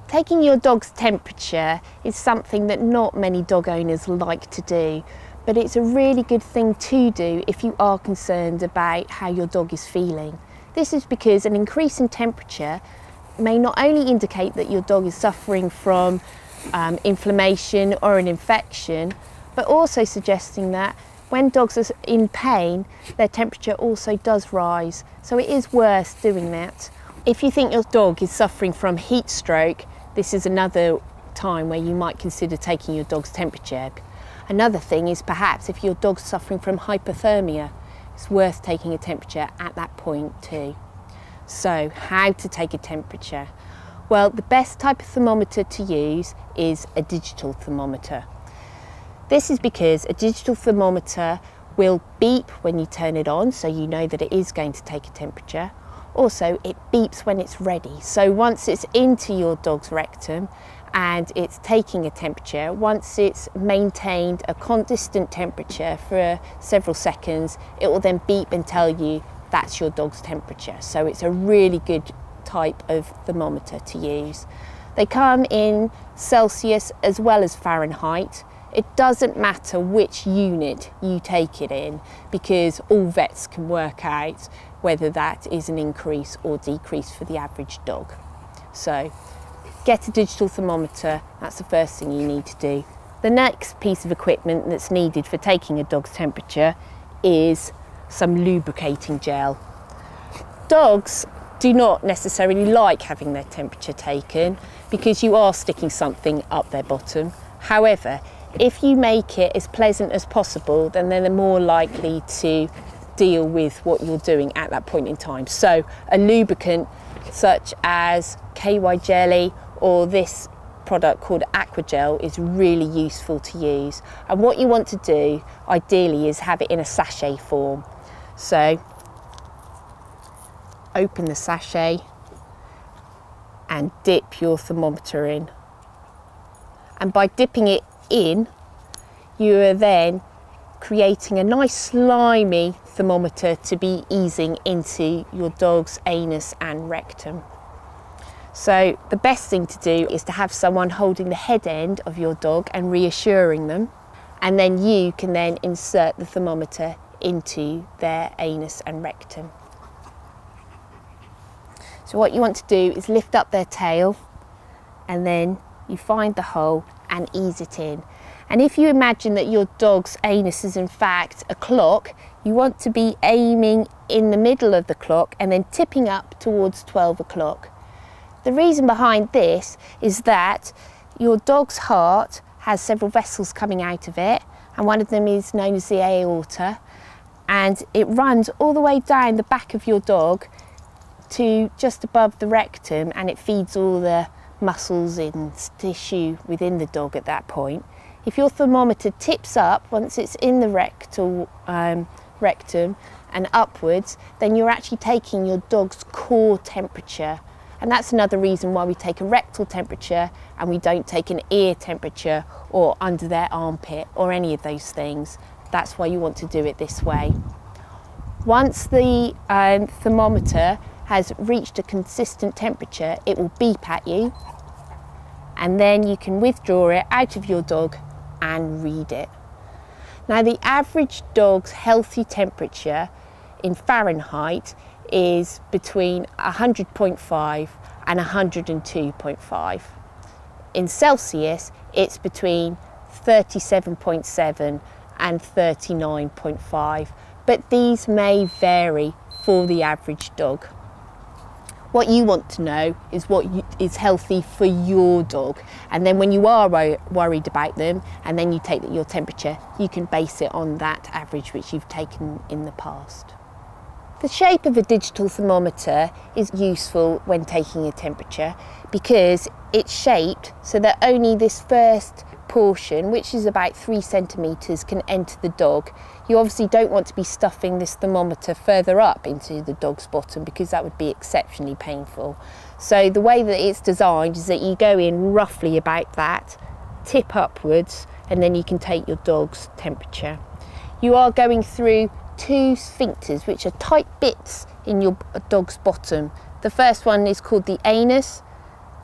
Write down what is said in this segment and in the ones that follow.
Taking your dog's temperature is something that not many dog owners like to do, but it's a really good thing to do if you are concerned about how your dog is feeling. This is because an increase in temperature may not only indicate that your dog is suffering from inflammation or an infection, but also suggesting that when dogs are in pain, their temperature also does rise. So it is worth doing that. If you think your dog is suffering from heat stroke, this is another time where you might consider taking your dog's temperature. Another thing is perhaps if your dog's suffering from hypothermia, it's worth taking a temperature at that point too. So how to take a temperature? Well, the best type of thermometer to use is a digital thermometer. This is because a digital thermometer will beep when you turn it on, so you know that it is going to take a temperature. Also, it beeps when it's ready. So once it's into your dog's rectum and it's taking a temperature, once it's maintained a consistent temperature for several seconds, it will then beep and tell you that's your dog's temperature. So it's a really good type of thermometer to use. They come in Celsius as well as Fahrenheit. It doesn't matter which unit you take it in, because all vets can work out whether that is an increase or decrease for the average dog. So get a digital thermometer, that's the first thing you need to do. The next piece of equipment that's needed for taking a dog's temperature is some lubricating gel. Dogs do not necessarily like having their temperature taken because you are sticking something up their bottom. However, if you make it as pleasant as possible, then they're more likely to deal with what you're doing at that point in time. So a lubricant such as KY jelly or this product called Aquagel is really useful to use. And what you want to do ideally is have it in a sachet form. So open the sachet and dip your thermometer in. And by dipping it in, you are then creating a nice slimy thermometer to be easing into your dog's anus and rectum. So the best thing to do is to have someone holding the head end of your dog and reassuring them, and then you can then insert the thermometer into their anus and rectum. So what you want to do is lift up their tail, and then you find the hole and ease it in. And if you imagine that your dog's anus is in fact a clock, you want to be aiming in the middle of the clock and then tipping up towards 12 o'clock. The reason behind this is that your dog's heart has several vessels coming out of it, and one of them is known as the aorta, and it runs all the way down the back of your dog to just above the rectum, and it feeds all the muscles and tissue within the dog at that point. If your thermometer tips up once it's in the rectum and upwards, then you're actually taking your dog's core temperature. And that's another reason why we take a rectal temperature and we don't take an ear temperature or under their armpit or any of those things. That's why you want to do it this way. Once the thermometer has reached a consistent temperature, it will beep at you, and then you can withdraw it out of your dog and read it. Now, the average dog's healthy temperature in Fahrenheit is between 100.5 and 102.5. In Celsius, it's between 37.7 and 39.5, but these may vary for the average dog. What you want to know is what is healthy for your dog, and then when you are worried about them and then you take your temperature, you can base it on that average which you've taken in the past. The shape of a digital thermometer is useful when taking a temperature because it's shaped so that only this first portion, which is about 3 centimetres, can enter the dog. You obviously don't want to be stuffing this thermometer further up into the dog's bottom because that would be exceptionally painful. So the way that it's designed is that you go in roughly about that, tip upwards, and then you can take your dog's temperature. You are going through 2 sphincters, which are tight bits in your dog's bottom. The first one is called the anus,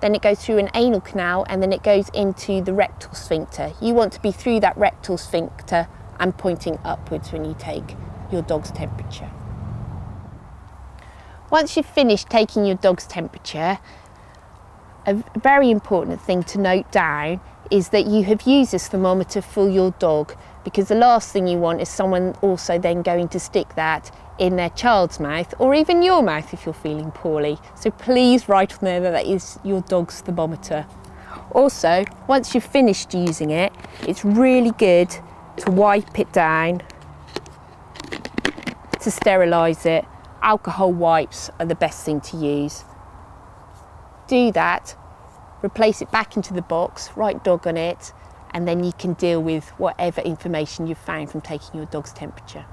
then it goes through an anal canal, and then it goes into the rectal sphincter. You want to be through that rectal sphincter and pointing upwards when you take your dog's temperature. Once you've finished taking your dog's temperature, a very important thing to note down is that you have used this thermometer for your dog, because the last thing you want is someone also then going to stick that in their child's mouth, or even your mouth if you're feeling poorly. So please write on there that that is your dog's thermometer. Also, once you've finished using it, it's really good to wipe it down to sterilise it. Alcohol wipes are the best thing to use. Do that, replace it back into the box, write dog on it, and then you can deal with whatever information you've found from taking your dog's temperature.